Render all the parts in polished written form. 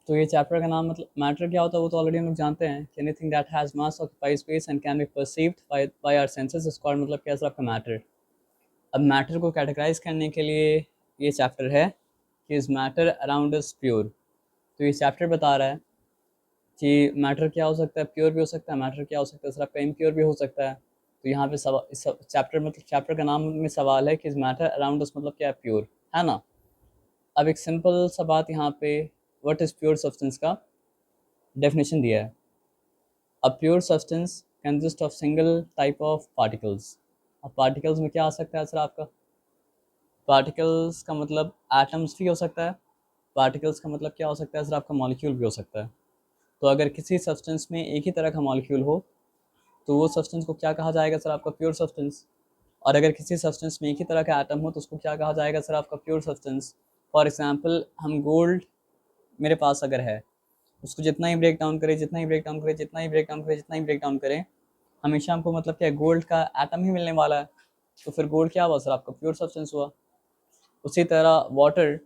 तो ये चैप्टर का नाम मतलब मैटर क्या होता है वो तो ऑलरेडी हम लोग जानते हैं कि anything that has mass occupy space and can be perceived by our senses is called मतलब क्या सर आपका मैटर। अब मैटर को कैटेगराइज करने के लिए ये चैप्टर है कि is matter around is pure. तो ये चैप्टर बता रहा है कि मैटर क्या हो सकता है, प्योर भी हो सकता है, मैटर क्या हो सकता है सर आपका इम्प्योर भी हो सकता है। तो यहाँ पे इस चैप्टर मतलब चैप्टर का नाम में सवाल है कि इज मैटर अराउंड अस मतलब क्या है, प्योर है ना। अब एक सिंपल सा बात यहाँ पे व्हाट इज प्योर सब्सटेंस का डेफिनेशन दिया है। A pure substance consist of single type of particles. अब पार्टिकल्स में क्या आ सकता है सर आपका, पार्टिकल्स का मतलब एटम्स भी हो सकता है, पार्टिकल्स का मतलब क्या हो सकता है सर आपका, मॉलिक्यूल भी हो सकता है। तो अगर किसी सब्सटेंस में एक ही तरह का मॉलिक्यूल हो तो वो सब्सटेंस को क्या कहा जाएगा सर आपका, प्योर सब्सटेंस। और अगर किसी सब्सटेंस में एक ही तरह का एटम हो तो उसको क्या कहा जाएगा सर आपका, प्योर सब्सटेंस। फॉर एग्जांपल हम गोल्ड मेरे पास अगर है, उसको जितना ही ब्रेक डाउन करें, जितना ही ब्रेक डाउन करें, जितना ही ब्रेक डाउन करें, जितना ही ब्रेक डाउन करें, हमेशा हमको मतलब क्या है, गोल्ड का एटम ही मिलने वाला है। तो फिर गोल्ड क्या हुआ सर आपका, प्योर सब्सटेंस हुआ। उसी तरह वाटर,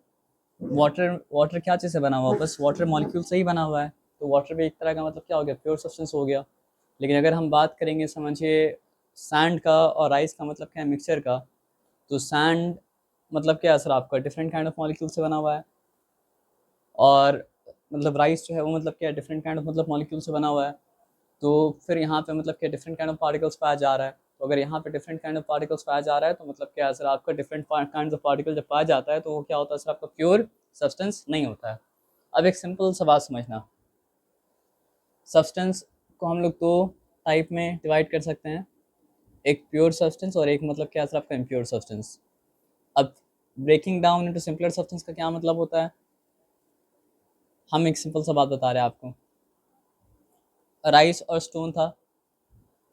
वाटर क्या चीज़ से बना हुआ, बस वाटर मॉलिक्यूल से ही बना हुआ है। तो वाटर भी एक तरह का मतलब क्या हो गया, प्योर सब्सटेंस हो गया। लेकिन अगर हम बात करेंगे समझिए सैंड का और राइस का मतलब क्या है, मिक्सचर का, तो सैंड मतलब क्या है सर आपका, डिफरेंट काइंड ऑफ मॉलिक्यूल से बना हुआ है। और मतलब राइस जो है वो मतलब क्या है, डिफरेंट काइंड ऑफ मतलब मॉलिक्यूल से बना हुआ है। तो फिर यहाँ पे मतलब क्या डिफरेंट काइंड ऑफ पार्टिकल्स पाया जा रहा है। तो अगर यहाँ पे डिफरेंट काइंड ऑफ पार्टिकल्स पाया जा रहा है तो मतलब क्या है सर आपका, डिफरेंट काइंड ऑफ पार्टिकल जब पाया जाता है तो वो क्या होता है सर आपका, प्योर सब्सटेंस नहीं होता है। अब एक सिंपल सा बात समझना, सब्सटेंस को हम लोग दो टाइप में डिवाइड कर सकते हैं, एक प्योर सब्सटेंस और एक मतलब क्या सर आपका, इम्प्योर सब्सटेंस। अब breaking down into simpler substance का क्या मतलब होता है, हम एक सिंपल सा बात बता रहे हैं आपको। राइस और स्टोन था,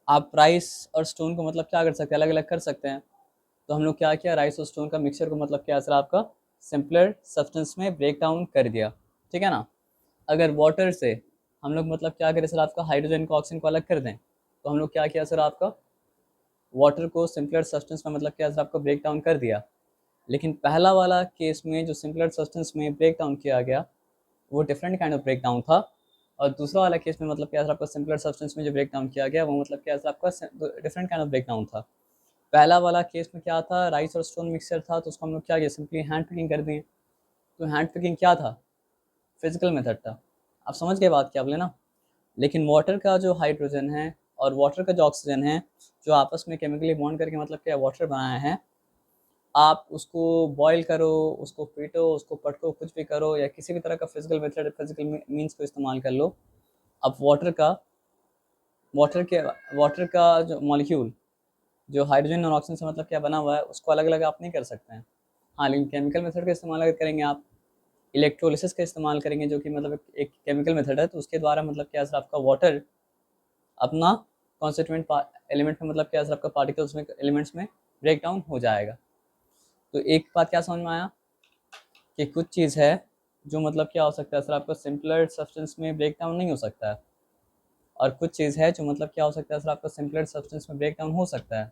आप राइस और स्टोन को मतलब क्या कर सकते हैं, अलग अलग कर सकते हैं। तो हम लोग क्या किया, राइस और स्टोन का मिक्सचर को मतलब क्या सर आपका, सिंपलर सब्सटेंस में ब्रेक डाउन कर दिया, ठीक है ना। अगर वाटर से हम लोग मतलब क्या करें सर आपका, हाइड्रोजन को ऑक्सीजन को अलग कर दें, तो हम लोग क्या किया सर आपका, वाटर को सिंपलर सब्सटेंस में मतलब क्या सर आपका, ब्रेक डाउन कर दिया। लेकिन पहला वाला केस में जो सिंपलर सब्सटेंस में ब्रेक डाउन किया गया वो different kind of break down था। और दूसरा वाला केस में मतलब क्या सर आपका, सिंपलर सब्सटेंस में जो ब्रेक डाउन किया गया वो मतलब क्या सर आपका, different kind of break down था। पहला वाला केस में क्या था, राइस और स्टोन मिक्सचर था तो उसको हम लोग क्या किया, सिंपली हैंड पिकिंग कर दिए। तो हैंड पिकिंग क्या था, फिजिकल मेथड था। आप समझ गए बात क्या बोले ना। लेकिन वाटर का जो हाइड्रोजन है और वाटर का जो ऑक्सीजन है, जो आपस में केमिकली बॉन्ड करके मतलब क्या वाटर बनाया है, आप उसको बॉईल करो, उसको पीटो, उसको पटको, कुछ भी करो या किसी भी तरह का फिजिकल मेथड, फिजिकल मीन्स को इस्तेमाल कर लो। अब वाटर के वाटर का जो मॉलिक्यूल जो हाइड्रोजन और ऑक्सीजन से मतलब क्या बना हुआ है उसको अलग अलग आप नहीं कर सकते हैं। हाँ, लेकिन केमिकल मेथड का इस्तेमाल अगर करेंगे आप, इलेक्ट्रोलिसिस का इस्तेमाल करेंगे जो कि मतलब एक केमिकल मेथड है, तो उसके द्वारा मतलब क्या सर आपका वाटर अपना कॉन्स्टिट्यूएंट एलिमेंट में मतलब क्या सर आपका, पार्टिकल्स में, एलिमेंट्स में ब्रेक डाउन हो जाएगा। तो एक बात क्या समझ में आया कि कुछ चीज़ है जो मतलब क्या हो सकता है सर आपका, सिंपलर सब्सटेंस में ब्रेक डाउन नहीं हो सकता है, और कुछ चीज़ है जो मतलब क्या हो सकता है सर आपका, सिंपलर सब्सटेंस में ब्रेक डाउन हो सकता है।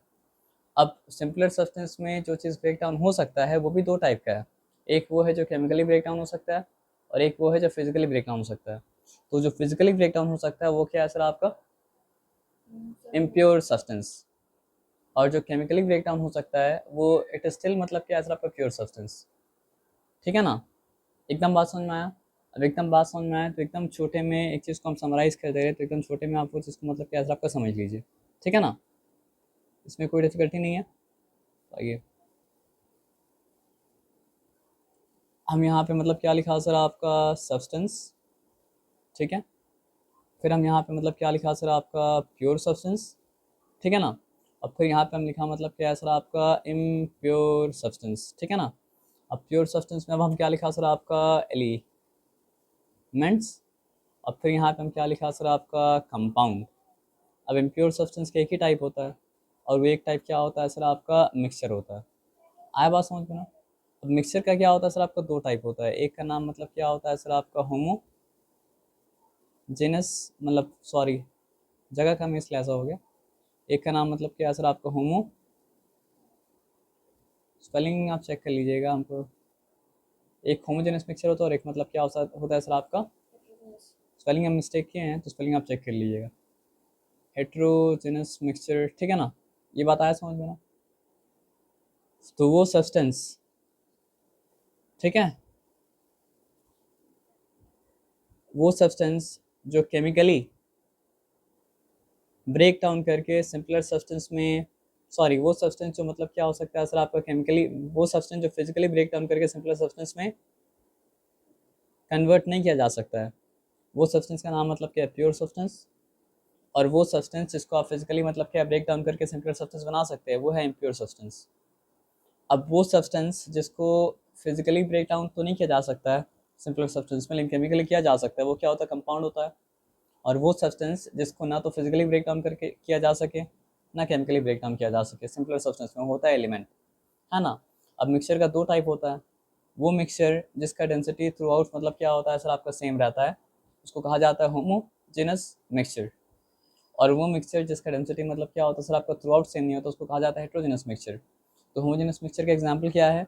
अब सिंपलर सब्सटेंस में जो चीज़ ब्रेक डाउन हो सकता है वो भी दो टाइप का है, एक वो है जो केमिकली ब्रेक डाउन हो सकता है और एक वो है जो फिजिकली ब्रेक डाउन हो सकता है। तो जो फिजिकली ब्रेक डाउन हो सकता है वो क्या है सर आपका, इम्प्योर सब्सटेंस। और जो केमिकली ब्रेक डाउन हो सकता है वो इट स्टिल मतलब क्या है सर आपका, प्योर सब्सटेंस। ठीक है ना, एकदम बात समझ में आया। अब एकदम बात समझ में आया तो एकदम छोटे में एक चीज़ को हम समराइज़ कर दे रहे हैं, तो एकदम छोटे में आप वो चीज़ को मतलब क्या है सर आपका, समझ लीजिए। ठीक है ना, इसमें कोई डिफिकल्टी नहीं है। तो आइए हम यहाँ पे मतलब क्या लिखा सर आपका, सब्सटेंस, ठीक है। फिर हम यहाँ पे मतलब क्या लिखा सर आपका, प्योर सब्सटेंस, ठीक है ना। अब फिर यहाँ पे हम लिखा मतलब क्या है सर आपका, इम्प्योर सब्सटेंस, ठीक है ना। अब प्योर सब्सटेंस में अब हम क्या लिखा सर आपका, एलिमेंट्स। अब फिर यहाँ पे हम क्या लिखा सर आपका, कंपाउंड। अब इम्प्योर सब्सटेंस का एक ही टाइप होता है और वो एक टाइप क्या होता है सर आपका, मिक्सचर होता है। आया बात समझ में ना। अब मिक्सचर का क्या होता है सर आपका, दो टाइप होता है, एक का नाम मतलब क्या होता है सर आपका, होमोजेनस, मतलब सॉरी जगह का मिस ऐसा हो गया। एक का नाम मतलब क्या है सर आपका, स्पेलिंग आप चेक कर लीजिएगा हमको। एक होमोजेनस मिक्सचर होता है और एक मतलब क्या होता है सर आपका, स्पेलिंग हम मिस्टेक किए हैं तो स्पेलिंग आप चेक कर लीजिएगा। हेट्रोजेनस मिक्सचर, ठीक है ना, ये बात आया समझ में ना। तो वो सब्सटेंस, ठीक है, वो सब्सटेंस जो केमिकली ब्रेक डाउन करके सिंपलर सब्सटेंस में, सॉरी वो सब्सटेंस जो मतलब क्या हो सकता है सर आपका केमिकली, वो सब्सटेंस जो फिजिकली ब्रेक डाउन करके सिंपलर सब्सटेंस में कन्वर्ट नहीं किया जा सकता है, वो सब्सटेंस का नाम मतलब क्या है, प्योर सब्सटेंस। और वो सब्सटेंस जिसको आप फिजिकली मतलब क्या ब्रेक डाउन करके सिंपलर सब्सटेंस बना सकते हैं वो है इम्प्योर सब्सटेंस। अब वो सब्सटेंस जिसको फिजिकली ब्रेक डाउन तो नहीं किया जा सकता है सिंपलर सब्सटेंस में, लेकिन केमिकली किया जा सकता है, वो क्या होता है, कंपाउंड होता है। और वो सब्सटेंस जिसको ना तो फिजिकली ब्रेक डाउन करके किया जा सके ना केमिकली ब्रेक डाउन किया जा सके सिंपलर सब्सटेंस में, होता है एलिमेंट, है ना। अब मिक्सचर का दो टाइप होता है, वो मिक्सचर जिसका डेंसिटी थ्रू आउट मतलब क्या होता है सर आपका सेम रहता है, उसको कहा जाता है होमोजेनस मिक्सचर। और वो मिक्सचर जिसका डेंसिटी मतलब क्या होता है सर आपका थ्रू आउट सेम नहीं होता, उसको कहा जाता है हेट्रोजेनस मिक्सचर। तो होमोजेनस मिक्सचर का एग्जाम्पल क्या है,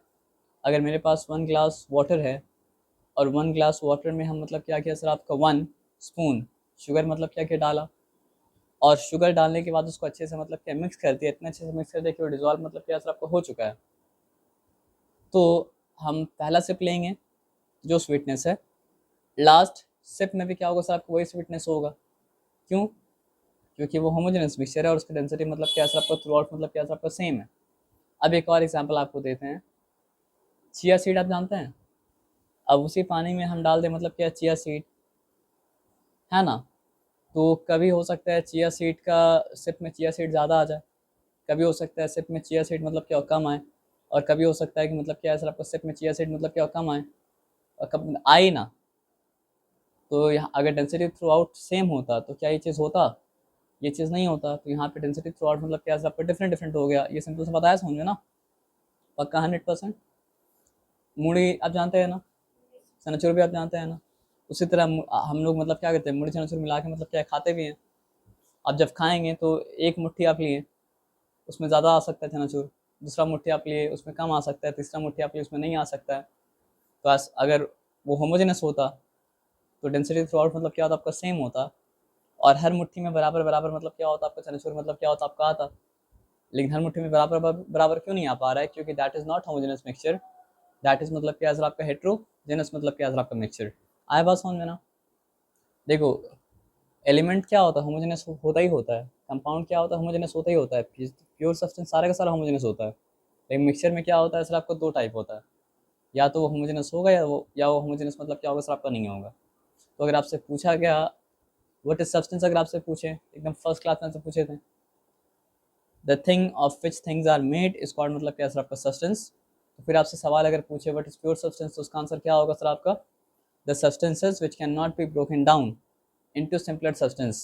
अगर मेरे पास 1 ग्लास वाटर है और 1 ग्लास वाटर में हम मतलब क्या किया सर आपका 1 स्पून शुगर मतलब क्या क्या डाला, और शुगर डालने के बाद उसको अच्छे से मतलब क्या मिक्स कर दिया, इतने अच्छे से मिक्स कर दिया कि वो डिजॉल्व मतलब क्या सर आपका हो चुका है। तो हम पहला सिप लेंगे जो स्वीटनेस है, लास्ट सिप में भी क्या होगा सर आपको वही स्वीटनेस होगा, क्यों, क्योंकि वो होमोजेनस मिक्सचर है और उसका डेंसिटी मतलब क्या सर आपका थ्रू आउट मतलब क्या सर आपका सेम है। अब एक और एग्जाम्पल आपको देते हैं, चिया सीड आप जानते हैं, अब उसी पानी में हम डाल दें मतलब क्या चिया सीड, है ना। तो कभी हो सकता है चिया सीड का सिप में चिया सीड ज़्यादा आ जाए, कभी हो सकता है सिप में चिया सीड मतलब क्या कम आए, और कभी हो सकता है कि मतलब क्या है सर आपका सिप में चिया सीड मतलब क्या कम आए और कब आए ना। तो यहाँ अगर डेंसिटी थ्रू आउट सेम होता तो क्या ये चीज़ होता, ये चीज़ नहीं होता। तो यहाँ पे डेंसिटी थ्रू आउट मतलब क्या है सर आपका डिफरेंट डिफरेंट हो गया, ये सिंपल से बताया समझ में ना, पक्का 100%। मूढ़ी आप जानते हैं ना, चनाचूर भी आप जानते हैं ना, उसी तरह हम लोग मतलब क्या करते हैं, मूढ़ी चनाचूर मिला के मतलब क्या है, खाते भी हैं। आप जब खाएंगे तो एक मुट्ठी आप लिए उसमें ज़्यादा आ सकता है चनाचूर, दूसरा मुट्ठी आप लिए उसमें कम आ सकता है, तीसरा मुट्ठी आप लिए उसमें नहीं आ सकता है। तो अगर वो होमोजेनस होता तो डेंसिटी थ्रू आउट मतलब क्या होता आपका सेम होता, और हर मुट्ठी में बराबर बराबर मतलब क्या होता आपका चनाचूर मतलब क्या होता आपका आता। लेकिन हर मुट्ठी में बराबर बराबर क्यों नहीं आ पा रहा है, क्योंकि that is not homogeneous mixture, that is मतलब क्या सर आपका हेट्रोजेनस मतलब क्या सर आपका मिक्सचर। आया बात समझ में ना। देखो एलिमेंट क्या होता है, होमोजेनस होता ही होता है, कंपाउंड क्या होता है, होमोजेनस होता ही होता है, प्योर सब्सटेंस सारा का सारा होमोजेनस होता है। लेकिन मिक्सचर में क्या होता है सर आपको दो टाइप होता है, या तो वो होमोजेनस होगा या वो होमोजेनस मतलब क्या होगा सर आपका नहीं होगा। तो अगर आपसे पूछा गया व्हाट इज सब्सटेंस, अगर आपसे पूछे एकदम फर्स्ट क्लास में से पूछे थे, the thing of which things are made is called मतलब क्या सर आपका सब्सटेंस। तो फिर आपसे सवाल अगर पूछे व्हाट इज प्योर सब्सटेंस, तो उसका आंसर क्या होगा सर आपका, the substances which can not be broken down into simpler substance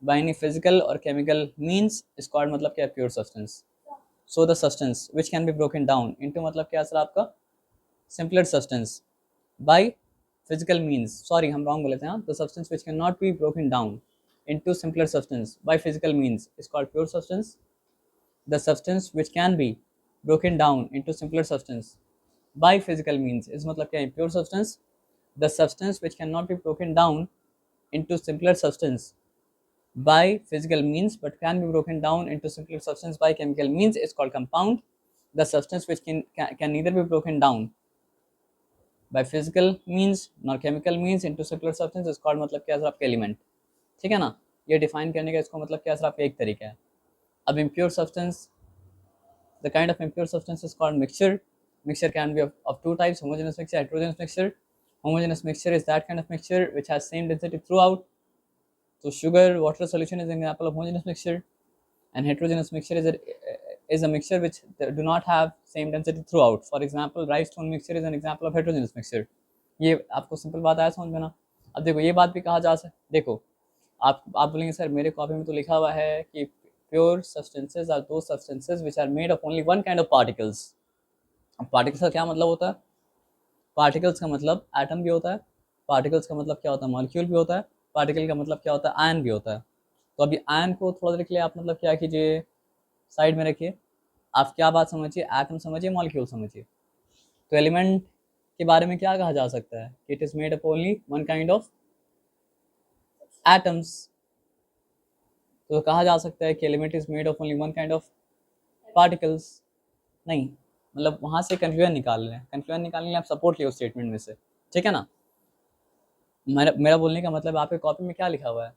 by any physical or chemical means is called मतलब क्या pure substance। so the substance which can be broken down into मतलब क्या sir आपका simpler substance by physical means, sorry हम wrong बोले थे, हाँ, the substance which cannot be broken down into simpler substance by physical means is called pure substance। the substance which can be broken down into simpler substance by physical means is मतलब क्या pure substance। the substance which cannot be broken down into simpler substance by physical means but can be broken down into simpler substance by chemical means is called compound। the substance which can neither be broken down by physical means nor chemical means into simpler substance is called मतलब क्या sir आपका element, ठीक है ना। ये define करने का इसको मतलब क्या सर आपका एक तरीका है। अब impure substance, the kind of impure substance is called mixture। mixture can be of two types, homogeneous mixture, heterogeneous mixture। homogeneous mixture is that kind of mixture which has same density throughout, so sugar water solution is an example of homogeneous mixture, and heterogeneous mixture is a mixture which do not have same density throughout, for example rice stone mixture is an example of heterogeneous mixture। ये आपको simple बात आया समझ में ना। अब देखो ये बात भी कहा जा सकता, देखो आप बोलेंगे सर मेरे कॉपी में तो लिखा हुआ है कि pure substances are those substances which are made of only one kind of particles. अब पार्टिकल्स का क्या मतलब होता है, पार्टिकल्स का मतलब एटम भी होता है, पार्टिकल्स का मतलब क्या होता है मॉलिक्यूल भी होता है, पार्टिकल का मतलब क्या होता है आयन भी होता है। तो अभी आयन को थोड़ा देर के लिए आप मतलब क्या कीजिए साइड में रखिए, आप क्या बात समझिए, एटम समझिए मॉलिक्यूल समझिए। तो एलिमेंट के बारे में क्या कहा जा सकता है, it is made up only one kind of atoms, तो कहा जा सकता है कि element is made of only one kind of particles. नहीं, मतलब वहाँ से कन्फ्यूजन निकाल रहे हैं, कन्फ्यूजन निकालने के लिए आप सपोर्ट लियो स्टेटमेंट में से, ठीक है ना। मेरा बोलने का मतलब आपके कॉपी में क्या लिखा हुआ है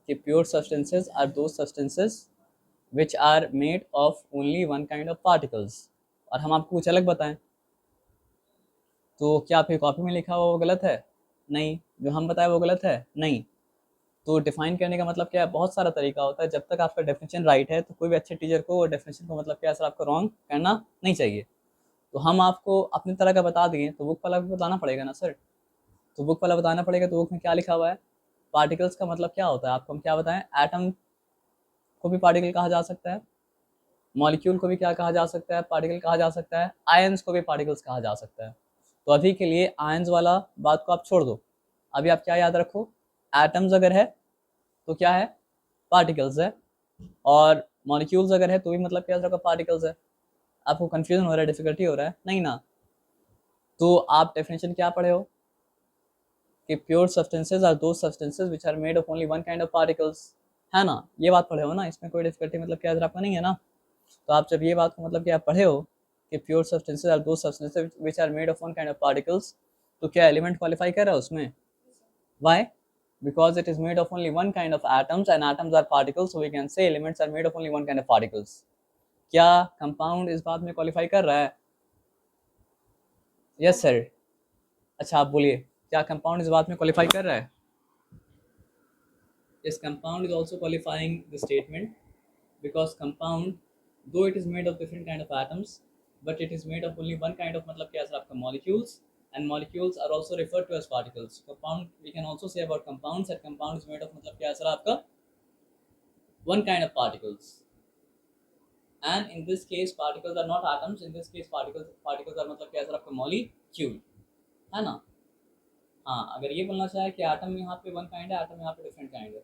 कि pure substances are those substances which are made of only one kind of particles, और हम आपको कुछ अलग बताएं, तो क्या आपकी कॉपी में लिखा हुआ वो गलत है? नहीं। जो हम बताए वो गलत है? नहीं। तो डिफाइन करने का मतलब क्या है, बहुत सारा तरीका होता है, जब तक आपका डेफिनेशन राइट है तो कोई भी अच्छे टीचर को वो डेफिनेशन को मतलब क्या सर आपको रॉन्ग करना नहीं चाहिए। तो हम आपको अपनी तरह का बता दिए तो बुक वाला भी बताना पड़ेगा ना सर, तो बुक वाला बताना पड़ेगा। तो बुक में क्या लिखा हुआ है, पार्टिकल्स का मतलब क्या होता है, आपको हम क्या बताएं, एटम को भी पार्टिकल कहा जा सकता है, मॉलिक्यूल को भी क्या कहा जा सकता है, पार्टिकल कहा जा सकता है, आयंस को भी पार्टिकल्स कहा जा सकता है। तो अभी के लिए आयंस वाला बात को आप छोड़ दो, अभी आप क्या याद रखो, एटम्स अगर है तो क्या है, पार्टिकल्स है, और मॉलिक्यूल्स अगर है तो भी मतलब क्या रखो, पार्टिकल्स है। आपको कंफ्यूजन हो रहा है, डिफिकल्टी हो रहा है? नहीं ना। तो आप डेफिनेशन क्या पढ़े हो कि pure substances are those substances which are made of only one kind of particles, है ना, ये बात पढ़े हो ना, इसमें कोई डिफिकल्टी मतलब क्या आपका नहीं है ना। तो आप जब ये बात को मतलब क्या पढ़े हो कि pure substances are those substances which are made of one kind of particles, तो क्या एलिमेंट क्वालिफाई कर रहा है उसमें? Why? Because it is made of only one kind of atoms and atoms are particles, so we can say elements are made of only one kind of particles. क्या compound इस बात में qualify कर रहा है? Yes sir. अच्छा आप बोलिए, क्या कंपाउंड इस बात में क्वालिफाई कर रहा है? Yes, compound is also qualifying the statement, because compound, though it is made of different kind of atoms, but it is made of only one kind of मतलब क्या सर आपका molecules, and molecules are also referred to as particles. Compound we can also say about compounds that compound is made of मतलब क्या sir आपका one kind of particles, and in this case particles are not atoms, in this case particles are मतलब क्या sir आपका molecule, है ना। हाँ, अगर ये बोलना चाहे कि आटम यहाँ पे वन काइंड है, आटम यहाँ पे डिफरेंट काइंड है,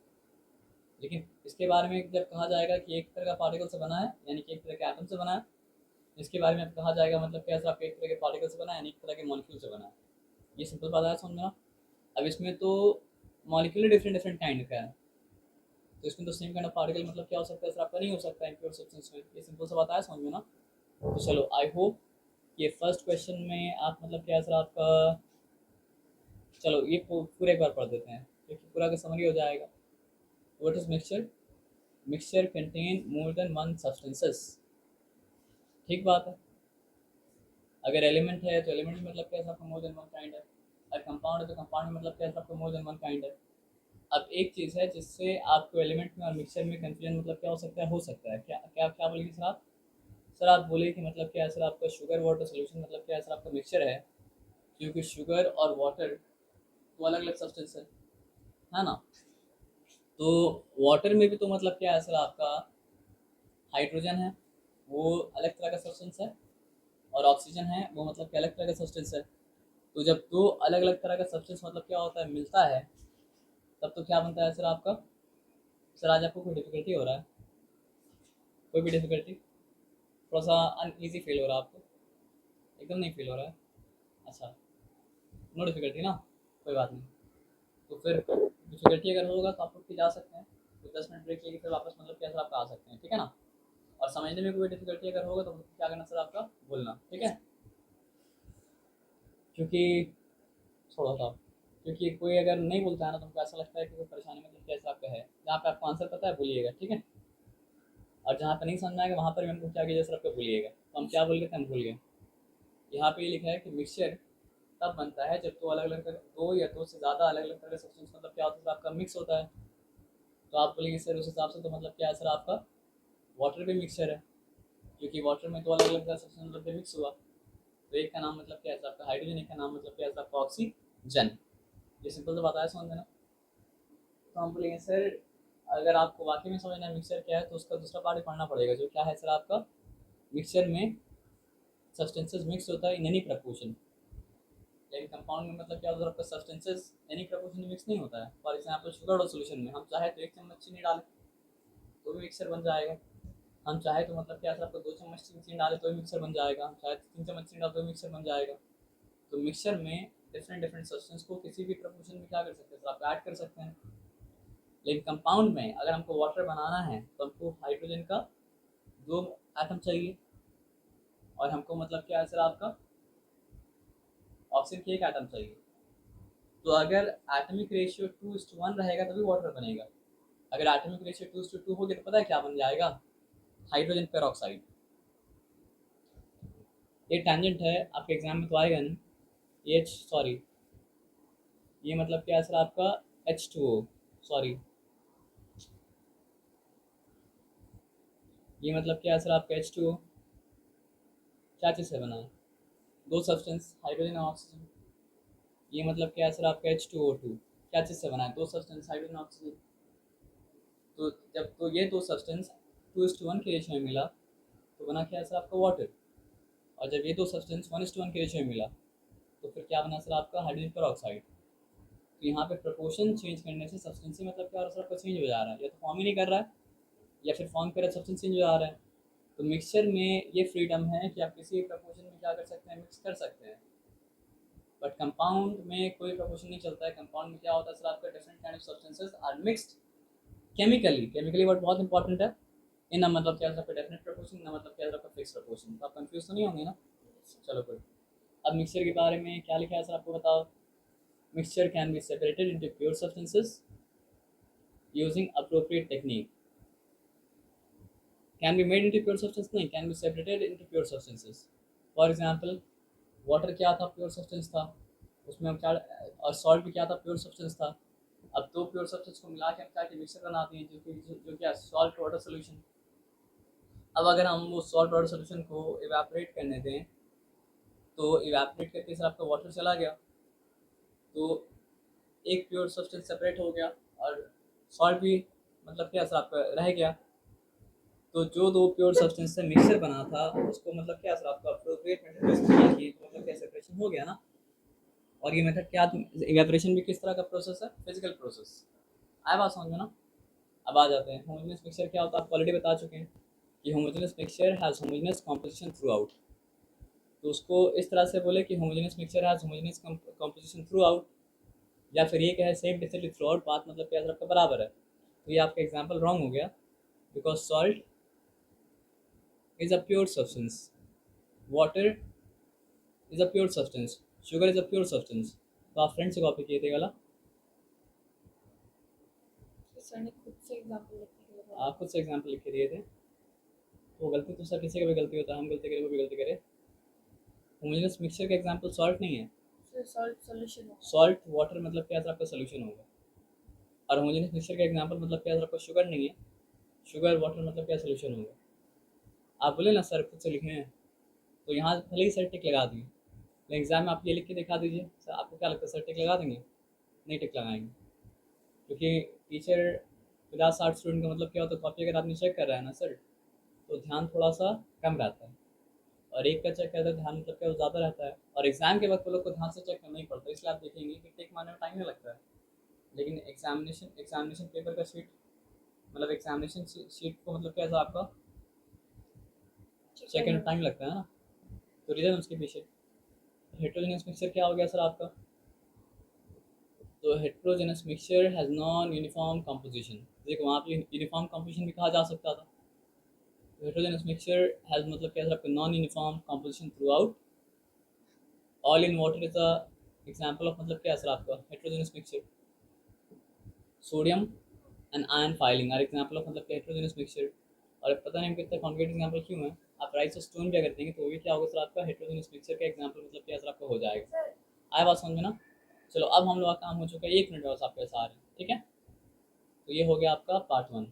लेकिन इसके बारे में जब कहा जाएगा कि एक तरह का पार्टिकल से बना है, यानी कि एक तरह के एटम से बना है, इसके बारे में कहा जाएगा मतलब क्या सर आपका एक तरह के पार्टिकल से बना है, यानी एक तरह के मॉलिक्यूल से बना है। ये सिंपल बात है, समझ में। अब इसमें तो मॉलिक्यूल डिफरेंट डिफरेंट काइंड का है, तो इसमें तो सेम काइंड ऑफ पार्टिकल मतलब क्या हो सकता है सर आपका, नहीं हो सकता इम्प्योर सब्सटेंस में। ये सिंपल सा बात है, समझ में ना। तो चलो, आई होप ये फर्स्ट क्वेश्चन में आप मतलब क्या सर आपका, चलो ये पूरे एक बार पढ़ देते हैं क्योंकि पूरा का समरी हो जाएगा। What is mixture? Mixture contain more than one substances, ठीक बात है। अगर एलिमेंट है तो एलिमेंट में मतलब क्या है आपका मोर देन वन काइंड है, अगर कंपाउंड है तो कंपाउंड में मतलब क्या है आपका मोर देन वन काइंड है। अब एक चीज़ है जिससे आपको एलिमेंट में और मिक्सचर में कंफ्यूजन मतलब क्या हो सकता है, क्या क्या क्या बोलेंगे सर आप? सर आप बोले कि मतलब क्या है सर आपका शुगर वाटर सोल्यूशन मतलब क्या है सर आपका मिक्सचर है, क्योंकि शुगर और वाटर तो अलग अलग सब्सटेंस है ना। तो वाटर में भी तो मतलब क्या है सर आपका हाइड्रोजन है, वो अलग तरह का सब्सटेंस है, और ऑक्सीजन है वो मतलब क्या अलग तरह का सब्सटेंस है। तो जब दो अलग अलग तरह का सब्सटेंस मतलब क्या होता है, मिलता है, तब तो क्या बनता है सर आपका। सर आज आपको कोई डिफिकल्टी हो रहा है? कोई भी डिफिकल्टी? थोड़ा सा अनईजी फील हो रहा है आपको? एकदम नहीं फील हो रहा है? अच्छा, नो डिफिकल्टी ना, कोई बात नहीं। तो फिर डिफिकल्टी अगर होगा तो आप लोग फिर जा सकते हैं, तो 10 मिनट ब्रेक लेके फिर वापस मतलब क्या सर आपका आ सकते हैं, ठीक है ना। और समझने में कोई डिफिकल्टी अगर होगा तो क्या करना सर आपका, बोलना, ठीक है। क्योंकि थोड़ा सा, क्योंकि कोई अगर नहीं बोलता है ना तो हमको ऐसा लगता है कि कोई परेशानी मतलब कैसा आपका है। जहाँ पे आपको आंसर पता है बोलिएगा, ठीक है। और जहाँ पे नहीं समझ में आएगा वहाँ पर भी हमको क्या कीजिए सर आपको बोलिएगा। तो हम क्या बोल रहे थे, हम भूल गए। यहाँ पे ये लिखा है कि मिक्सचर तब बनता है जब दो अलग अलग दो या दो से ज़्यादा अलग अलग तरह के सब्सटेंस मतलब क्या होता है सर आपका मिक्स होता है। तो आप बोलेंगे सर उस हिसाब से तो मतलब क्या है सर आपका वाटर भी मिक्सचर है, क्योंकि वाटर में दो अलग अलग तरह सब्सटेंस मतलब मिक्स हुआ। तो एक का नाम मतलब क्या है सर आपका हाइड्रोजन, एक का नाम मतलब क्या है सर आपका ऑक्सीजन। ये सिंपल तो बताया समझ में ना। तो हम बोलेंगे सर अगर आपको वाकई में समझना है मिक्सचर क्या है तो उसका दूसरा पार्ट पढ़ना पड़ेगा, जो क्या है सर आपका, मिक्सचर में सब्सटेंसेस मिक्स होता है इन एनी प्रपोर्शन। लेकिन कंपाउंड में मतलब क्या होता है आपका, सब्सटेंसेस एनी प्रपोर्शन में मिक्स नहीं होता है। फॉर एग्जाम्पल शुगर और सोल्यूशन में हम चाहे तो 1 चम्मच चीनी डालें तो भी मिक्सर बन जाएगा, हम चाहे तो मतलब क्या सर आपको 2 चम्मच चीनी डालें तो भी मिक्सर बन जाएगा, हम चाहे तो 3 चम्मच चीनी डालें तो भी मिक्सर बन जाएगा। तो मिक्सर में डिफरेंट डिफरेंट सब्सटेंस को किसी भी प्रपोर्शन में क्या कर सकते हैं सर आप ऐड कर सकते हैं। लेकिन कंपाउंड में अगर हमको वाटर बनाना है तो हमको हाइड्रोजन का 2 एटम चाहिए, और हमको मतलब क्या है सर आपका ऑक्सीजन की 1 एटम चाहिए। तो अगर एटमिक रेशियो 2:1 रहेगा तभी वाटर बनेगा। अगर एटमिक रेशियो 2:2 हो गया तो पता है क्या बन जाएगा, हाइड्रोजन पेरोक्साइड। ये टेंजेंट है, आपके एग्जाम में तो आएगा नहीं। ये सॉरी, ये मतलब क्या है सर आपका H2O, सॉरी ये मतलब क्या है सर आपका H2O क्या चीज़ से बना है, 2 सब्सटेंस हाइड्रोजन और ऑक्सीजन। ये मतलब क्या है सर आपका H2O2 क्या चीज़ से बना है, 2 सब्सटेंस हाइड्रोजन ऑक्सीजन। तो जब तो ये 2 सब्सटेंस 2:1 के रेशियो में मिला तो बना क्या है सर आपका वाटर, और जब ये 2 सब्सटेंस 1:1 के रेशियो में मिला तो फिर क्या बना सर आपका हाइड्रोजन पेरोक्साइड। तो यहाँ पे प्रपोर्शन चेंज करने से सब्सटेंस मतलब क्या हो रहा है सर आपका चेंज हो जा रहा है, या तो फॉर्म ही नहीं कर रहा है या फिर फॉर्म कर रहा है सब्सटेंस चेंज हो जा रहा है। तो मिक्सचर में ये फ्रीडम है कि आप किसी प्रपोर्शन में क्या कर सकते हैं, मिक्स कर सकते हैं। बट कंपाउंड में कोई प्रपोर्शन नहीं चलता है। कंपाउंड में क्या होता है सर आपका different kind of substances are mixed chemically. Chemically word बहुत इंपॉर्टेंट है। इन ना मतलब क्या है आपका डेफिनेट प्रपोर्शन, ना मतलब क्या है आपका फिक्स प्रपोर्शन। तो आप कंफ्यूज तो नहीं होंगे ना। चलो गुड। अब मिक्सचर के बारे में क्या लिखा है सर आपको बताओ। Mixture can be separated into pure substances using appropriate technique. Can be made into pure substance नहीं, can be separated into pure substances. For example water क्या था, प्योर सब्सटेंस था, उसमें हम क्या, और सॉल्ट भी क्या था, प्योर सब्सटेंस था। अब 2 प्योर सब्सटेंस को मिला के हम क्या के मिक्सचर बनाते हैं, जो क्या सॉल्ट वाटर सोल्यूशन। अब अगर हम वो सॉल्ट वाटर सोल्यूशन को इवेपोरेट करने दें तो इवेपोरेट करके सर आपका वाटर चला गया, तो एक प्योर सब्सटेंस सेपरेट हो गया और सॉल्ट भी मतलब क्या सर आपका रह गया। तो जो 2 प्योर सब्सटेंस से मिक्सचर बना था उसको मतलब क्या सर आपका अप्रोप्रिएट मेथड इस्तेमाल किए तो मतलब क्या सेपरेशन हो गया ना। और ये मेथड क्या, इवेपोरेशन भी किस तरह का प्रोसेस है, फिजिकल प्रोसेस। आए बात समझ में ना। अब आ जाते हैं होमोजेनियस मिक्सचर क्या होता है, आप ऑलरेडी बता चुके हैं कि homogeneous mixture has homogeneous composition through out. तो उसको इस तरह से बोले कि homogeneous mixture has homogeneous composition through out, या फिर ये कहे सेम डिस्टेंटली थ्रू आउट। बात मतलब क्या आपका बराबर है। तो ये आपका एग्जाम्पल रॉन्ग हो गया, because salt is a pure substance, water is a pure substance, sugar is a pure substance. तो आप फ्रेंड से कॉपी किए थे गला, सर ने खुद से एग्जांपल लिख के दिया आप खुद से एग्जाम्पल लिख के दिए थे। तो गलती तो सर किसी का भी गलती होता है, हम गलती करें वो भी गलती करे। होमोजेनियस मिक्सचर का एग्जाम्पल सॉल्ट नहीं है। सर सॉल्ट सॉल्यूशन होगा। सॉल्ट वाटर मतलब क्या सर आपका सोल्यूशन होगा, और होमोजेनियस मिक्सचर का एग्जाम्पल मतलब क्या सर आपका शुगर नहीं है। शुगर वाटर मतलब क्या सोल्यूशन होगा। आप बोले ना सर खुद से लिखे हैं, तो यहाँ भले ही सर टिक लगा दिए, लेकिन एग्जाम में आप ये लिख के दिखा दीजिए, सर आपको क्या लगता है सर टिक लगा देंगे, नहीं टिक लगाएंगे। क्योंकि टीचर 50-60 स्टूडेंट का मतलब क्या होता है, कॉपी अगर आपने चेक कर रहा है ना सर, तो ध्यान थोड़ा सा कम रहता है, और एक का चेक करता है ध्यान मतलब क्या वो ज़्यादा रहता है। और एग्जाम के वक्त वो लोग को ध्यान से चेक करना ही पड़ता है, इसलिए आप देखेंगे कि टिक मारने में टाइम नहीं लगता है। लेकिन एग्जामिनेशन पेपर का शीट मतलब एग्जामिनेशन शीट को मतलब क्या आपका चेक करने में टाइम लगता है ना। तो रीज़न उसके पीछे। हेट्रोजेनियस मिक्सचर क्या हो गया सर आपका, तो heterogeneous mixture has non uniform composition. देखो वहाँ पे यूनिफॉर्म कंपोजिशन भी कहा जा सकता था। तो हेट्रोजेनस मिक्सचर हैज़ मतलब क्या सर आपका non uniform composition throughout. Oil in water is a example of मतलब क्या सर आपका heterogeneous mixture. Sodium and iron filing are example of मतलब हेट्रोजेनस मिक्सचर। और पता नहीं कितना कॉन्क्रीट एग्जाम्पल क्यों है, आप राइस और स्टोन भी अगर देंगे तो भी क्या होगा सर आपका हेट्रोजेनस मिक्सचर का एग्जाम्पल मतलब क्या सर आपका हो जाएगा। आए बात समझ में ना। चलो अब हम लोग का काम हो चुका है, 1 मिनट बस आपके साथ, ठीक है। तो ये हो गया आपका पार्ट 1।